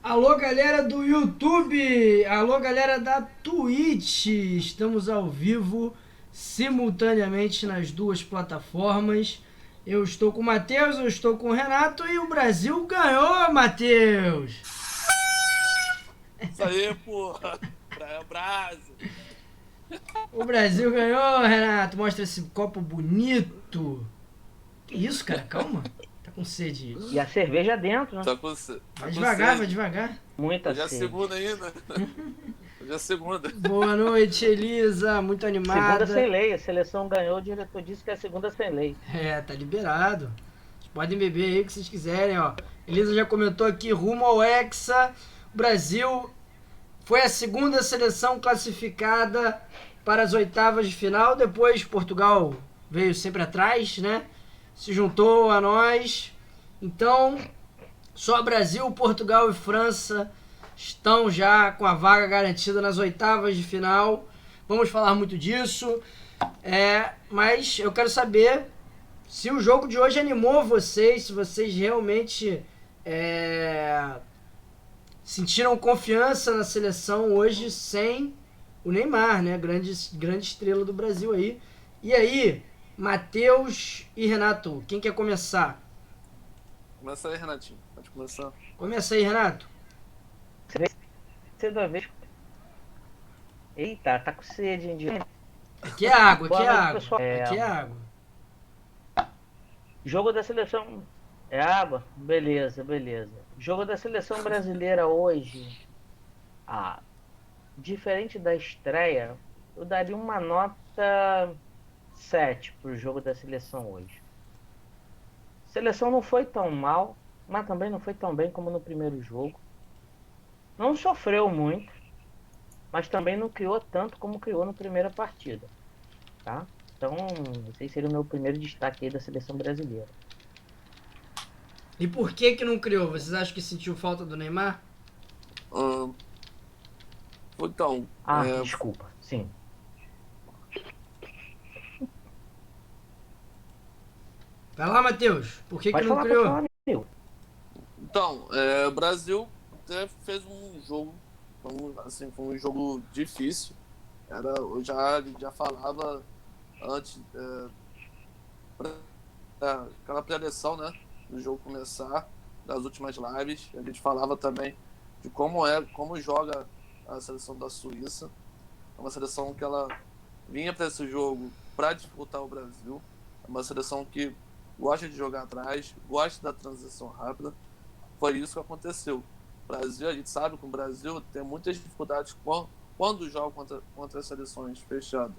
Alô, galera do YouTube! Alô, galera da Twitch! Estamos ao vivo, simultaneamente nas duas plataformas. Eu estou com o Matheus, eu estou com o Renato e o Brasil ganhou, Matheus! Isso aí, porra! Praia Brasa! O Brasil ganhou, Renato! Mostra esse copo bonito! Que isso, cara? Calma! Tá com sede. E a cerveja dentro, né? Vai Tá com devagar, vai sede. devagar. Muita Hoje é sede. segunda ainda. Hoje é segunda. Boa noite, Elisa, muito Segunda sem animada. lei. A seleção ganhou, o diretor disse que é segunda sem lei. É, tá liberado. Vocês podem beber aí o que vocês quiserem, ó. Elisa já comentou aqui, rumo ao Hexa. O Brasil foi a segunda seleção classificada para as oitavas de final. Depois Portugal veio sempre atrás, né? Se juntou a nós. Então, só Brasil, Portugal e França estão já com a vaga garantida nas oitavas de final. Vamos falar muito disso. Mas eu quero saber se o jogo de hoje animou vocês, se vocês realmente sentiram confiança na seleção hoje sem o Neymar, né? Grande estrela do Brasil aí. E aí, Matheus e Renato, quem quer começar? Começa aí, Renatinho. Pode começar. Começa aí, Renato. Segunda vez. Eita, tá com sede, hein? Aqui é água, aqui Boa é noite, água. pessoal. Aqui é água. Jogo da seleção. É água? Beleza, beleza. Jogo da seleção brasileira hoje. Ah, diferente da estreia, eu daria uma nota 7 pro jogo da seleção hoje. A seleção não foi tão mal, mas também não foi tão bem como no primeiro jogo. Não sofreu muito, mas também não criou tanto como criou na primeira partida, tá? Então, esse seria o meu primeiro destaque aí da seleção brasileira. E por que não criou? Vocês acham que sentiu falta do Neymar? Ahn, então, Desculpa, sim. Vai lá, Matheus. Por que Pode não falar, pode criou? falar, amigo. o Brasil até fez um jogo, assim, foi um jogo difícil. Eu já falava antes, aquela pré-eleição, né, do jogo começar, das últimas lives, a gente falava também de como joga a seleção da Suíça. É uma seleção que ela vinha para esse jogo para disputar o Brasil. É uma seleção que gosta de jogar atrás, gosta da transição rápida. Foi isso que aconteceu. O Brasil, a gente sabe que o Brasil tem muitas dificuldades quando joga contra as seleções fechadas.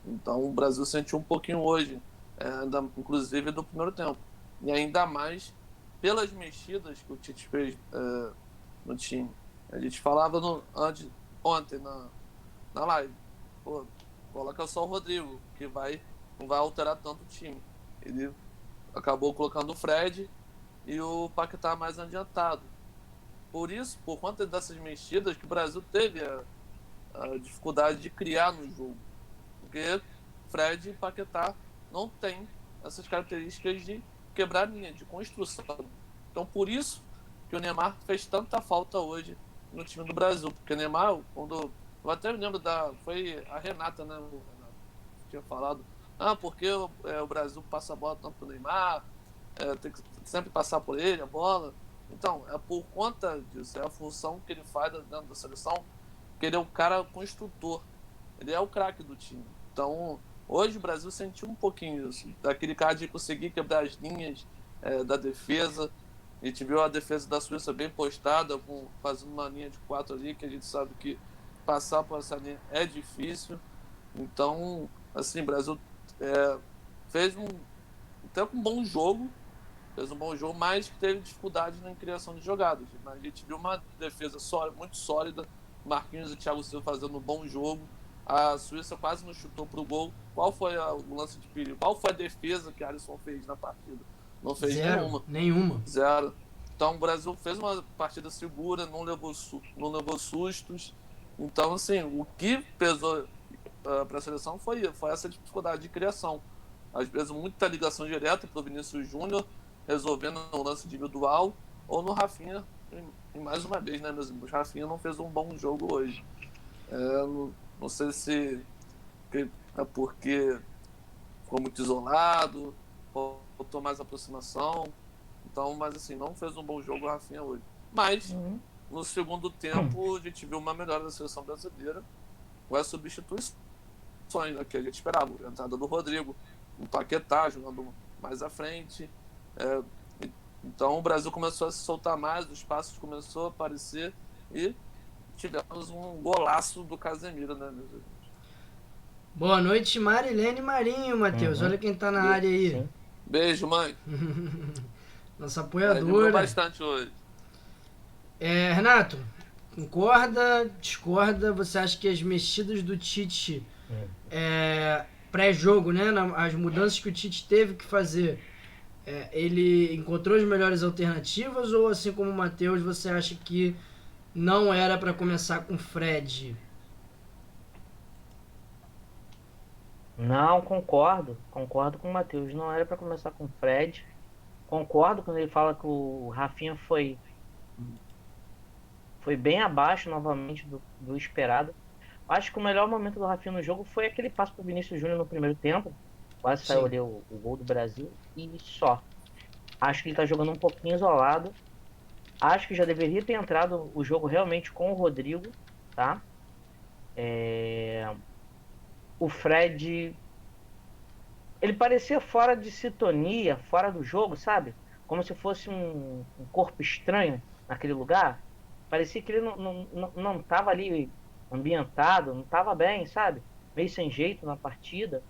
Então o Brasil sentiu um pouquinho hoje, inclusive do primeiro tempo. E ainda mais pelas mexidas que o Tite fez no time. A gente falava ontem na live. Pô, coloca só o Rodrigo, que não vai alterar tanto o time. Ele acabou colocando o Fred e o Paquetá mais adiantado. Por isso, por conta dessas mexidas, que o Brasil teve a dificuldade de criar no jogo. Porque Fred e Paquetá não têm essas características de quebrar linha, de construção. Então, por isso que o Neymar fez tanta falta hoje no time do Brasil. Porque o Neymar, eu até me lembro foi a Renata, né? Que tinha falado. Porque o Brasil passa a bola tanto pro Neymar, tem que sempre passar por ele a bola. Então, é por conta disso, é a função que ele faz dentro da seleção, que ele é o cara construtor. Ele é o craque do time. Então, hoje o Brasil sentiu um pouquinho isso, daquele cara de conseguir quebrar as linhas da defesa. A gente viu a defesa da Suíça bem postada, fazendo uma linha de 4 ali, que a gente sabe que passar por essa linha é difícil. Então, assim, o Brasil fez até um bom jogo, mas teve dificuldade na criação de jogadas. Mas a gente viu uma defesa muito sólida, Marquinhos e Thiago Silva fazendo um bom jogo. A Suíça quase não chutou pro gol. Qual foi o lance de perigo? Qual foi a defesa que Alisson fez na partida? Não fez Nenhuma. Zero. Então o Brasil fez uma partida segura, não levou sustos. Então, assim, o que pesou para a seleção foi essa dificuldade de criação. Às vezes, muita ligação direta para o Vinícius Júnior, resolvendo um lance individual, ou no Rafinha e mais uma vez, né, meus amigos, o Rafinha não fez um bom jogo hoje. Não sei se é porque ficou muito isolado, faltou mais aproximação. Então, mas assim, não fez um bom jogo o Rafinha hoje. Mas, no segundo tempo, a gente viu uma melhora da seleção brasileira com as substituições, né, que a gente esperava. A entrada do Rodrigo, o Paquetá jogando mais à frente. Então, o Brasil começou a se soltar mais, os passos começou a aparecer e tivemos um golaço do Casemiro, né, meus amigos? Boa noite, Marilene Marinho, Matheus. Olha quem tá na área aí. Sim. Beijo, mãe. Nossa Lembrou apoiadora. bastante hoje. Renato, concorda, discorda? Você acha que as mexidas do Tite pré-jogo, né, as mudanças que o Tite teve que fazer, ele encontrou as melhores alternativas, ou assim como o Matheus, você acha que não era para começar com o Fred? Não, concordo com o Matheus. Não era para começar com o Fred. Concordo quando ele fala que o Rafinha foi bem abaixo novamente do esperado. Acho que o melhor momento do Rafinha no jogo foi aquele passo para o Vinícius Júnior no primeiro tempo. Quase saiu ali o gol do Brasil e só. Acho que ele está jogando um pouquinho isolado. Acho que já deveria ter entrado o jogo realmente com o Rodrigo, tá? O Fred, ele parecia fora de sintonia, fora do jogo, sabe? Como se fosse um corpo estranho naquele lugar. Parecia que ele não estava ali ambientado, não estava bem, sabe? Meio sem jeito na partida.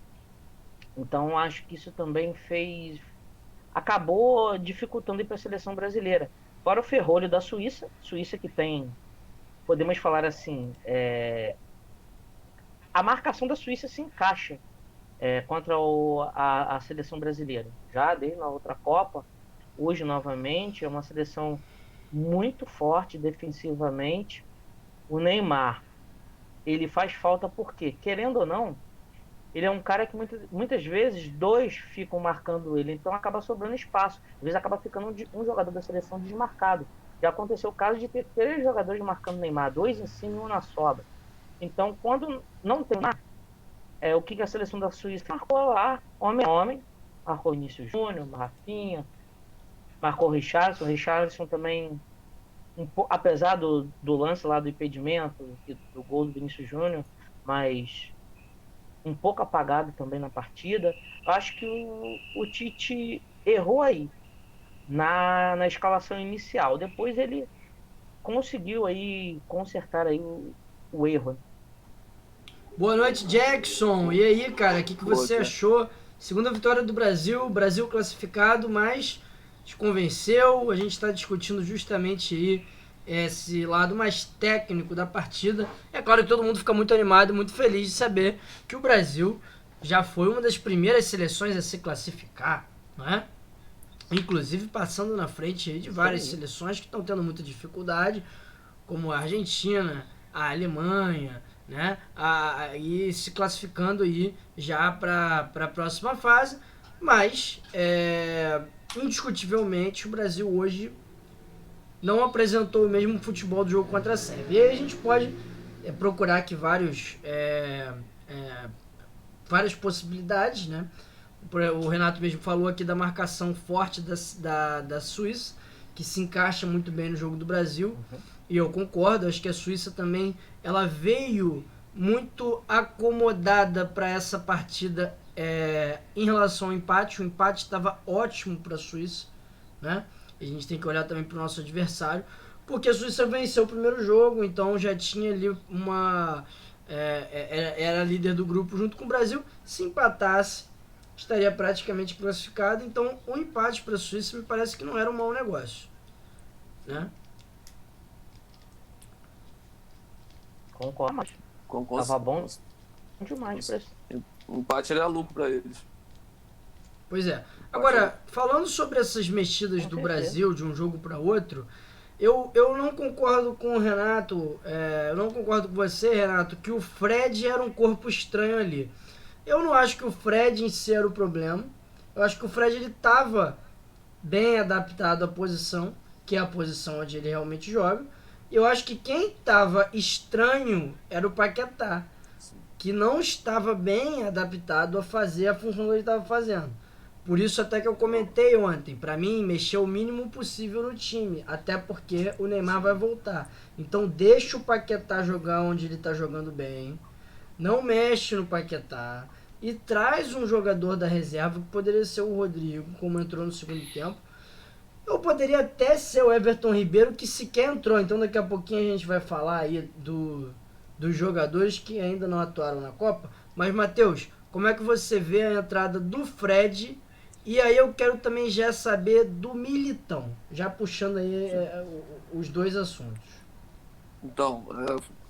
Então acho que isso também acabou dificultando ir para a seleção brasileira. Fora o ferrolho da Suíça que tem, podemos falar assim, a marcação da Suíça se encaixa contra a seleção brasileira. Já desde na outra Copa, hoje novamente, é uma seleção muito forte defensivamente. O Neymar, ele faz falta porque, querendo ou não, ele é um cara que muitas vezes dois ficam marcando ele, então acaba sobrando espaço. Às vezes acaba ficando um jogador da seleção desmarcado. Já aconteceu o caso de ter 3 jogadores marcando o Neymar, 2 em cima e 1 na sobra. Então, quando não tem nada, o que a seleção da Suíça marcou lá, homem a homem, marcou o Vinícius Júnior, Rafinha, marcou o Richarlison. O Richarlison também, apesar do lance lá do impedimento, do gol do Vinícius Júnior, mas um pouco apagado também na partida. Eu acho que o Tite errou aí na escalação inicial. Depois ele conseguiu aí consertar aí o erro. Boa noite, Jackson. E aí, cara, o que você achou? Segunda vitória do Brasil, Brasil classificado, mas te convenceu. A gente está discutindo justamente aí esse lado mais técnico da partida. É claro que todo mundo fica muito animado e muito feliz de saber que o Brasil já foi uma das primeiras seleções a se classificar, não é? Inclusive passando na frente aí de várias seleções que estão tendo muita dificuldade, como a Argentina, a Alemanha, né? E se classificando aí já para a próxima fase. Mas indiscutivelmente o Brasil hoje não apresentou o mesmo futebol do jogo contra a Sérvia. E aí a gente pode procurar aqui várias possibilidades, né? O Renato mesmo falou aqui da marcação forte da Suíça, que se encaixa muito bem no jogo do Brasil. E eu concordo, acho que a Suíça também ela veio muito acomodada para essa partida em relação ao empate. O empate estava ótimo para a Suíça, né? A gente tem que olhar também para o nosso adversário, porque a Suíça venceu o primeiro jogo, então já tinha ali era líder do grupo junto com o Brasil. Se empatasse, estaria praticamente classificado. Então o empate para a Suíça me parece que não era um mau negócio, né? Concordo. Tava bom demais pra isso. O empate era lucro para eles. Pois é. Agora, falando sobre essas mexidas do Brasil de um jogo para outro, eu não concordo com o Renato, eu não concordo com você, Renato, que o Fred era um corpo estranho ali. Eu não acho que o Fred em si era o problema. Eu acho que o Fred ele estava bem adaptado à posição. que é a posição onde ele realmente joga. Eu acho que quem estava estranho era o Paquetá, Sim. que não estava bem adaptado a fazer a função que ele estava fazendo. Por isso até que eu comentei ontem, para mim mexer o mínimo possível no time, até porque o Neymar vai voltar. Então deixa o Paquetá jogar onde ele está jogando bem, não mexe no Paquetá e traz um jogador da reserva que poderia ser o Rodrigo, como entrou no segundo tempo. Ou poderia até ser o Everton Ribeiro, que sequer entrou. Então daqui a pouquinho a gente vai falar aí dos jogadores que ainda não atuaram na Copa. Mas, Matheus, como é que você vê a entrada do Fred? E aí eu quero também já saber do Militão, já puxando aí os dois assuntos. Então,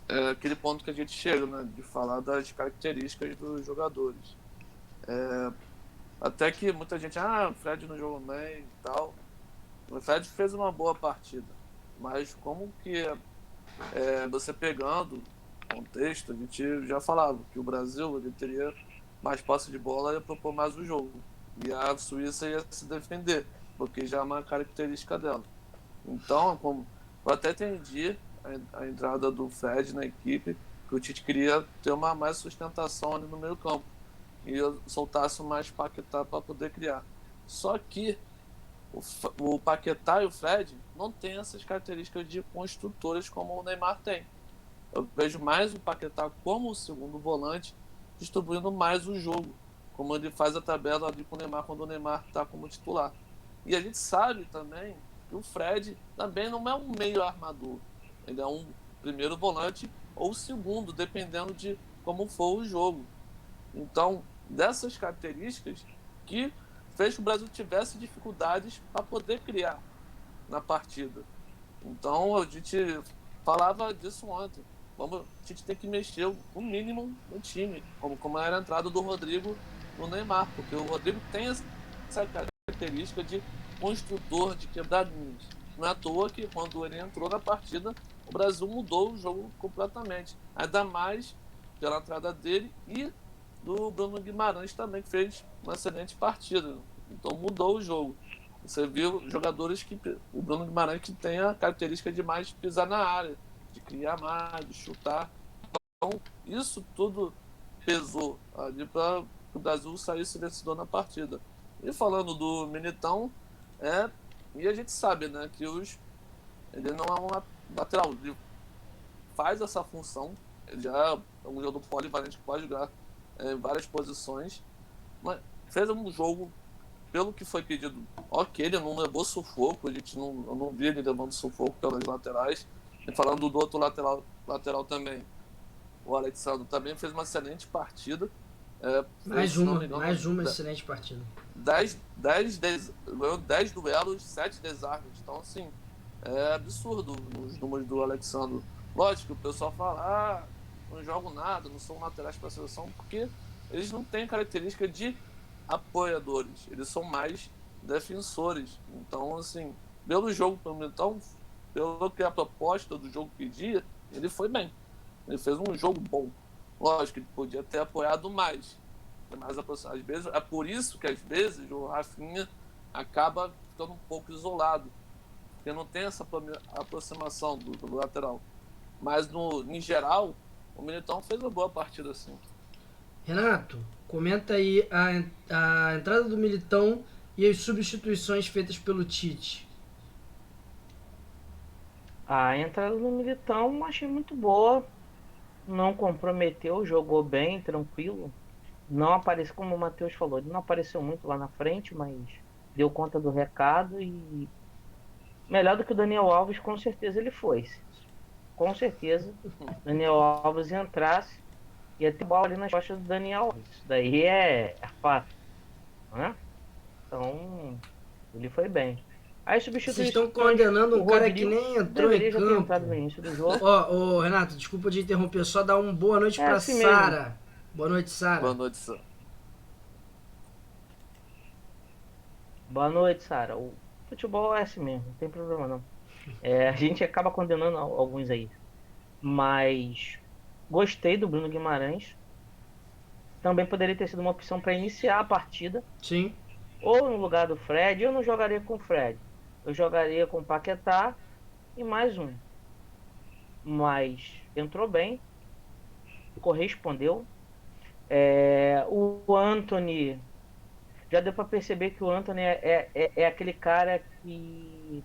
é aquele ponto que a gente chega, né? De falar das características dos jogadores. Até que muita gente, o Fred não jogou bem e tal. O Fred fez uma boa partida. Mas como que você pegando o contexto, a gente já falava que o Brasil ele teria mais posse de bola e ia propor mais o jogo. E a Suíça ia se defender, porque já é uma característica dela. Então, eu até entendi a entrada do Fred na equipe, que o Tite queria ter uma mais sustentação ali no meio campo. E eu soltasse mais Paquetá para poder criar. Só que o Paquetá e o Fred não têm essas características de construtores como o Neymar tem. Eu vejo mais o Paquetá como o segundo volante, distribuindo mais o jogo, como ele faz a tabela ali com o Neymar quando o Neymar está como titular. E a gente sabe também que o Fred também não é um meio armador. Ele é um primeiro volante ou segundo, dependendo de como for o jogo. Então, dessas características que fez que o Brasil tivesse dificuldades para poder criar na partida. Então, a gente falava disso ontem. A gente tem que mexer o mínimo no time, como era a entrada do Rodrigo no Neymar, porque o Rodrigo tem essa característica de construtor, de quebrar linhas. Não é à toa que quando ele entrou na partida, o Brasil mudou o jogo completamente. Ainda mais pela entrada dele e do Bruno Guimarães também, que fez uma excelente partida. Então mudou o jogo. Você viu jogadores que. O Bruno Guimarães que tem a característica de mais pisar na área, de criar mais, de chutar. Então, isso tudo pesou ali para o Brasil sair vencedor na partida. E falando do Militão, e a gente sabe, né, que ele não é um lateral, ele faz essa função, ele já é um jogador polivalente que pode jogar em várias posições, mas fez um jogo pelo que foi pedido, ok, ele não levou sufoco, eu não vi ele levando sufoco pelas laterais. E falando do outro lateral também, o Alexandre também fez uma excelente partida. Mais uma excelente partida. Ganhou 10 duelos, 7 desarmes. Então, assim, é absurdo os números do Alexandre. Lógico que o pessoal fala, não jogo nada, não são laterais para a seleção, porque eles não têm característica de apoiadores, eles são mais defensores. Então, assim, pelo jogo, então, pelo que a proposta do jogo pedia, ele foi bem. Ele fez um jogo bom. Lógico que ele podia ter apoiado mais. Mas às vezes, é por isso que às vezes o Rafinha acaba ficando um pouco isolado, porque não tem essa aproximação do lateral. Mas em geral, o Militão fez uma boa partida assim. Renato, comenta aí a entrada do Militão e as substituições feitas pelo Tite. A entrada do Militão achei muito boa. Não comprometeu, jogou bem, tranquilo. Não apareceu, como o Matheus falou, ele não apareceu muito lá na frente, mas deu conta do recado e melhor do que o Daniel Alves, com certeza ele foi. Com certeza, Daniel Alves entrasse, ia ter bola ali nas costas do Daniel Alves. Isso daí é fato, né? Então, ele foi bem. Aí Vocês substituições, estão condenando um o cara que Rodrigo nem entrou em deveria já ter campo. entrado no início do jogo. Ó, Renato, desculpa de interromper, só dar uma boa noite pra assim mesmo. Sara. Boa noite, Sara. Boa noite, Sam. Boa noite, Sara. O futebol é assim mesmo, não tem problema não. A gente acaba condenando alguns aí. Mas gostei do Bruno Guimarães. Também poderia ter sido uma opção para iniciar a partida. Sim. Ou no lugar do Fred, eu não jogaria com o Fred. eu jogaria com o Paquetá e mais um. Mas entrou bem, correspondeu. O Antony, já deu para perceber que o Antony é aquele cara que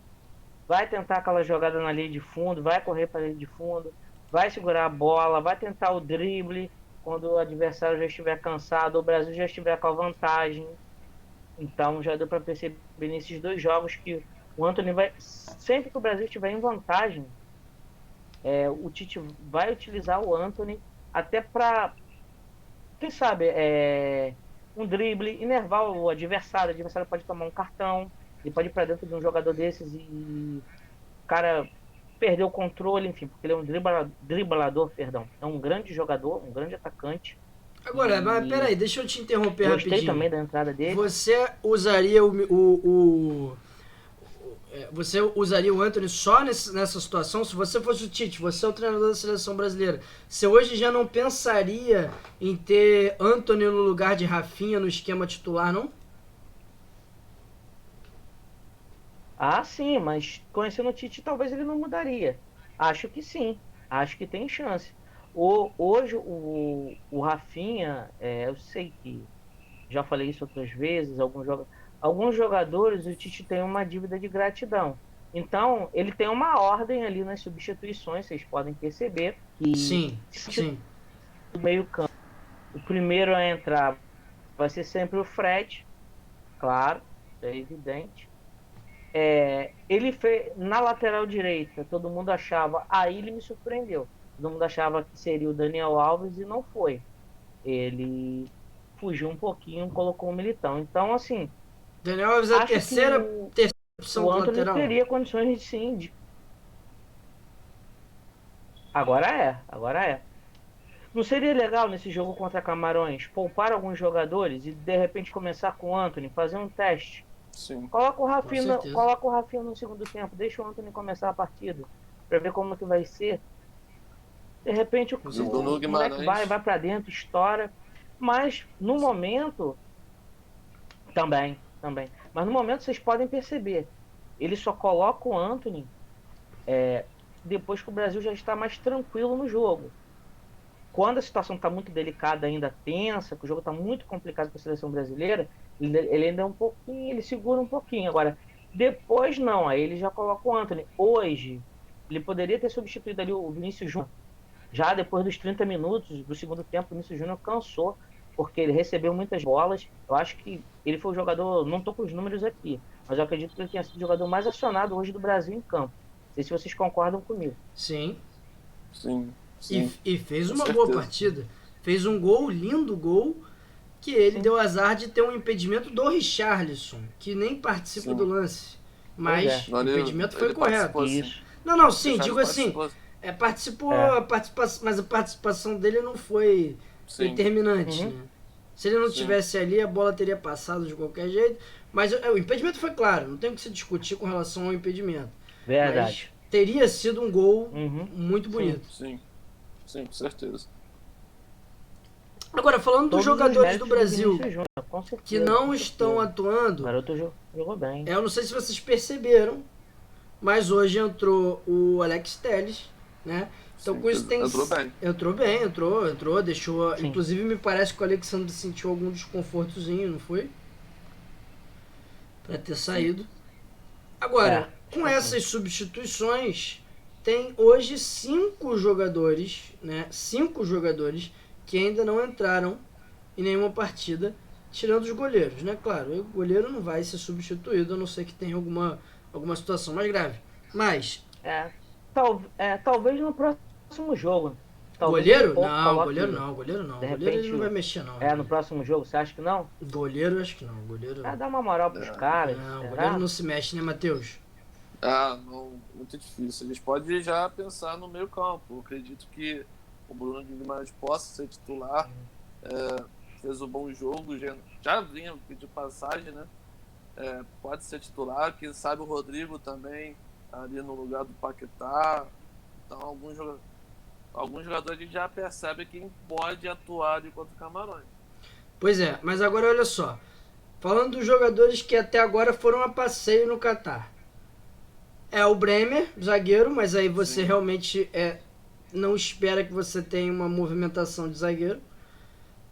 vai tentar aquela jogada na linha de fundo, vai correr para a linha de fundo, vai segurar a bola, vai tentar o drible quando o adversário já estiver cansado, o Brasil já estiver com a vantagem. Então já deu para perceber nesses dois jogos que o Antony vai, sempre que o Brasil estiver em vantagem, o Tite vai utilizar o Antony até para, quem sabe, um drible, enervar o adversário pode tomar um cartão, ele pode ir para dentro de um jogador desses e o cara perder o controle, enfim, porque ele é um driblador, perdão. É um grande jogador, um grande atacante. Agora, mas peraí, deixa eu te interromper Gostei rapidinho. também da entrada dele. Você usaria você usaria o Antony só nessa situação? Se você fosse o Tite, você é o treinador da seleção brasileira, você hoje já não pensaria em ter Antony no lugar de Rafinha no esquema titular, não? Ah, sim, mas conhecendo o Tite, talvez ele não mudaria. Acho que sim, acho que tem chance. Hoje, o Rafinha, eu sei que já falei isso outras vezes, alguns jogadores, o Tite tem uma dívida de gratidão. Então, ele tem uma ordem ali nas substituições, vocês podem perceber. Que Sim. No meio-campo, o primeiro a entrar vai ser sempre o Fred, claro, é evidente. Ele fez na lateral direita, todo mundo achava, aí ele me surpreendeu. Todo mundo achava que seria o Daniel Alves e não foi. Ele fugiu um pouquinho, colocou o Militão. Então, assim, Daniel Alves é a terceira opção o do Antony lateral. teria condições sim. Agora é. Não seria legal nesse jogo contra Camarões poupar alguns jogadores e de repente começar com o Antony, fazer um teste? Sim. Coloca o Rafinha no segundo tempo, deixa o Antony começar a partida para ver como que vai ser. De repente o moleque vai para dentro, estoura. Mas no momento também. Mas no momento vocês podem perceber, ele só coloca o Antony depois que o Brasil já está mais tranquilo no jogo. Quando a situação está muito delicada, ainda tensa, que o jogo está muito complicado para a seleção brasileira, ele ainda é um pouquinho, ele segura um pouquinho. Agora, depois não, aí ele já coloca o Antony. Hoje, ele poderia ter substituído ali o Vinícius Júnior. Já depois dos 30 minutos do segundo tempo, o Vinícius Júnior cansou, porque ele recebeu muitas bolas. Eu acho que ele foi o jogador, não estou com os números aqui, mas eu acredito que ele tenha sido o jogador mais acionado hoje do Brasil em campo. Não sei se vocês concordam comigo. Sim. Sim. E fez uma boa partida. Fez um lindo gol, que ele deu azar de ter um impedimento do Richarlison, que nem participa do lance. Mas o impedimento foi correto. Isso. Não, sim, digo assim, participou, mas a participação dele não foi determinante, né? Se ele não tivesse ali, a bola teria passado de qualquer jeito. Mas o impedimento foi claro, não tem o que se discutir com relação ao impedimento. Verdade. Mas teria sido um gol muito bonito. Sim, com certeza. Agora, falando dos jogadores do Brasil que não estão atuando, o garoto jogou bem. Eu não sei se vocês perceberam, mas hoje entrou o Alex Telles, né? Então com isso tem... Entrou, deixou... Sim. Inclusive me parece que o Alexandre sentiu algum desconfortozinho, não foi? Pra ter saído. Agora, com essas substituições, tem hoje 5 jogadores, né? 5 jogadores que ainda não entraram em nenhuma partida, tirando os goleiros, né? Claro, o goleiro não vai ser substituído, a não ser que tenha alguma situação mais grave. Mas... talvez no próximo jogo. Goleiro? Não, goleiro não. Goleiro ele não vai mexer, não. No próximo jogo, você acha que não? Goleiro, acho que não. Goleiro... Dá uma moral pros caras. Não, goleiro não se mexe, né, Matheus? Não, muito difícil. Eles podem já pensar no meio campo. Eu acredito que o Bruno Guimarães possa ser titular. Fez um bom jogo, já vinha pedir passagem, né? Pode ser titular. Quem sabe o Rodrigo também, ali no lugar do Paquetá. Então, alguns jogadores a gente já percebe quem pode atuar ali contra o Camarões. Pois é, mas agora olha só. Falando dos jogadores que até agora foram a passeio no Catar. É o Bremer, zagueiro, mas aí você Sim. realmente não espera que você tenha uma movimentação de zagueiro.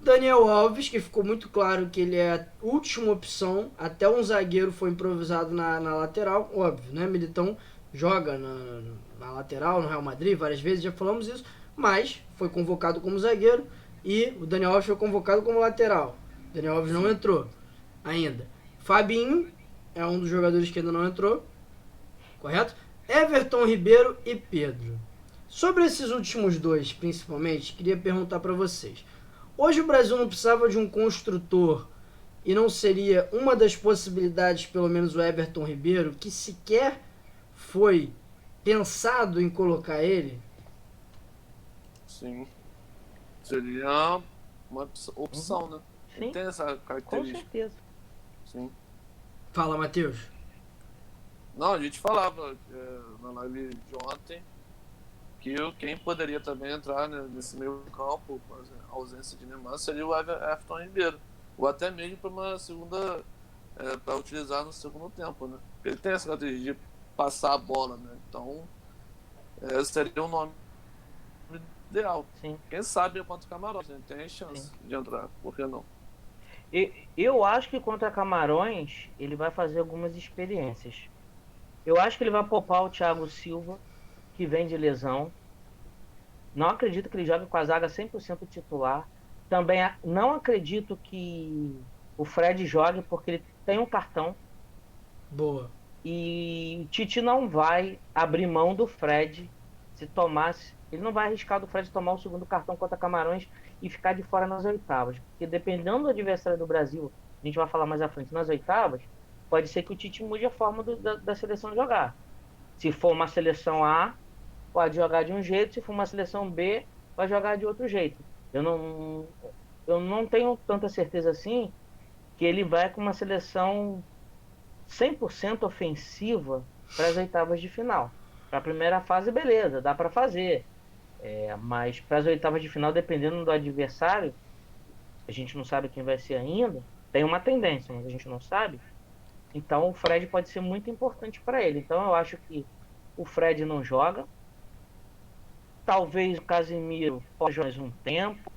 Daniel Alves, que ficou muito claro que ele é a última opção, até um zagueiro foi improvisado na lateral, óbvio, né? Militão joga na lateral, no Real Madrid, várias vezes, já falamos isso, mas foi convocado como zagueiro e o Daniel Alves foi convocado como lateral. O Daniel Alves não entrou ainda. Fabinho é um dos jogadores que ainda não entrou, correto? Everton Ribeiro e Pedro. Sobre esses últimos dois, principalmente, queria perguntar para vocês. Hoje o Brasil não precisava de um construtor e não seria uma das possibilidades, pelo menos o Everton Ribeiro, que sequer foi pensado em colocar ele? Sim. Seria uma opção, né? Ele Sim, tem essa com característica. certeza. Sim. Fala, Matheus. Não, a gente falava na live de ontem que quem poderia também entrar, né, nesse meio campo, com a ausência de Neymar, seria o Everton Ribeiro. Ou até mesmo para uma segunda, para utilizar no segundo tempo, né? Ele tem essa característica de passar a bola, né? Então, seria um nome ideal. Sim, Quem sabe quanto Camarões, né? Tem chance sim. de entrar, por que não? Eu acho que contra Camarões ele vai fazer algumas experiências. Eu acho que ele vai poupar o Thiago Silva, que vem de lesão. Não acredito que ele jogue com a zaga 100% titular. Também não acredito que o Fred jogue, porque ele tem um cartão. Boa. E o Tite não vai abrir mão do Fred se tomasse. Ele não vai arriscar do Fred tomar o segundo cartão contra Camarões e ficar de fora nas oitavas. Porque dependendo do adversário do Brasil, a gente vai falar mais à frente, nas oitavas, pode ser que o Tite mude a forma da seleção jogar. Se for uma seleção A, pode jogar de um jeito, se for uma seleção B, vai jogar de outro jeito. Eu não tenho tanta certeza assim que ele vai com uma seleção 100% ofensiva para as oitavas de final. Para a primeira fase, beleza, dá para fazer. Mas para as oitavas de final, dependendo do adversário, a gente não sabe quem vai ser ainda, tem uma tendência, mas a gente não sabe. Então o Fred pode ser muito importante para ele. Então eu acho que o Fred não joga. Talvez o Casemiro pode mais um tempo,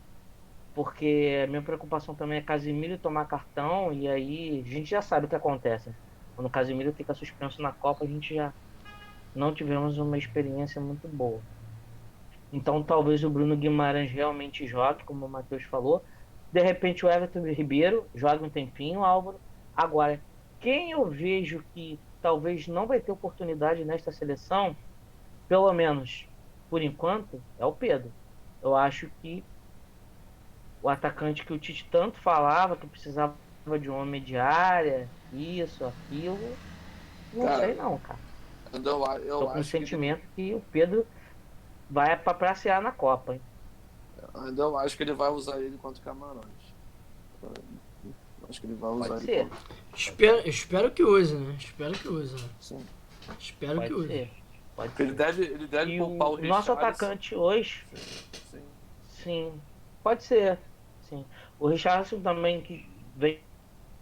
porque a minha preocupação também é Casemiro tomar cartão, e aí a gente já sabe o que acontece. Quando o Casemiro fica suspenso na Copa, a gente já não tivemos uma experiência muito boa. Então talvez o Bruno Guimarães realmente jogue, como o Matheus falou. De repente o Everton Ribeiro joga um tempinho, Álvaro. Agora, quem eu vejo que talvez não vai ter oportunidade nesta seleção, pelo menos por enquanto, é o Pedro. Eu acho que o atacante que o Tite tanto falava, que precisava de um homem de área, isso, aquilo, não sei Cara, não, cara. eu Tô com o acho que sentimento que o Pedro vai pra pracear na Copa, hein? ainda eu acho que ele vai usar ele contra Camarões. Acho que ele vai usar Pode ele ser, Espero que use, né? Espero que use, né? Sim. Espero que pode use. ser, pode Ele ser. deve E poupar o o nosso Richarlison. atacante hoje, Sim, sim, pode ser, sim. O Richarlison também, que vem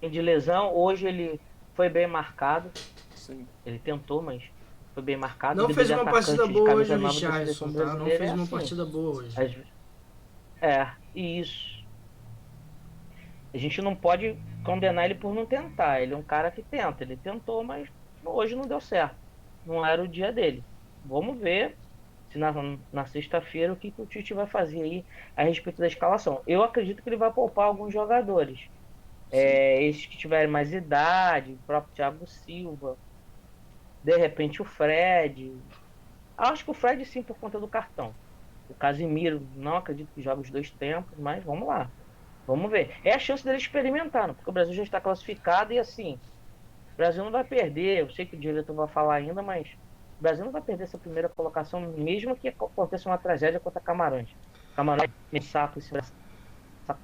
de lesão, hoje ele foi bem marcado. sim. Ele tentou, mas foi bem marcado. Não Vida fez de uma partida atacante de boa hoje camisa o nova da seleção Richardson, tá? Não brasileira é fez uma assim. partida boa hoje. Às ve- isso. A gente não pode condenar ele por não tentar. Ele é um cara que tenta. Ele tentou, mas hoje não deu certo. Não era o dia dele. Vamos ver se na sexta-feira o que o Tite vai fazer aí a respeito da escalação. Eu acredito que ele vai poupar alguns jogadores. Sim. Esses que tiverem mais idade, o próprio Thiago Silva, de repente o Fred. Acho que o Fred sim por conta do cartão. O Casimiro, não acredito que jogue os dois tempos, mas vamos lá. Vamos ver. É a chance dele experimentar, né? Porque o Brasil já está classificado e assim, o Brasil não vai perder. Eu sei que o diretor vai falar ainda, mas o Brasil não vai perder essa primeira colocação, mesmo que aconteça uma tragédia contra Camarões. Camarões é saco essa Copa.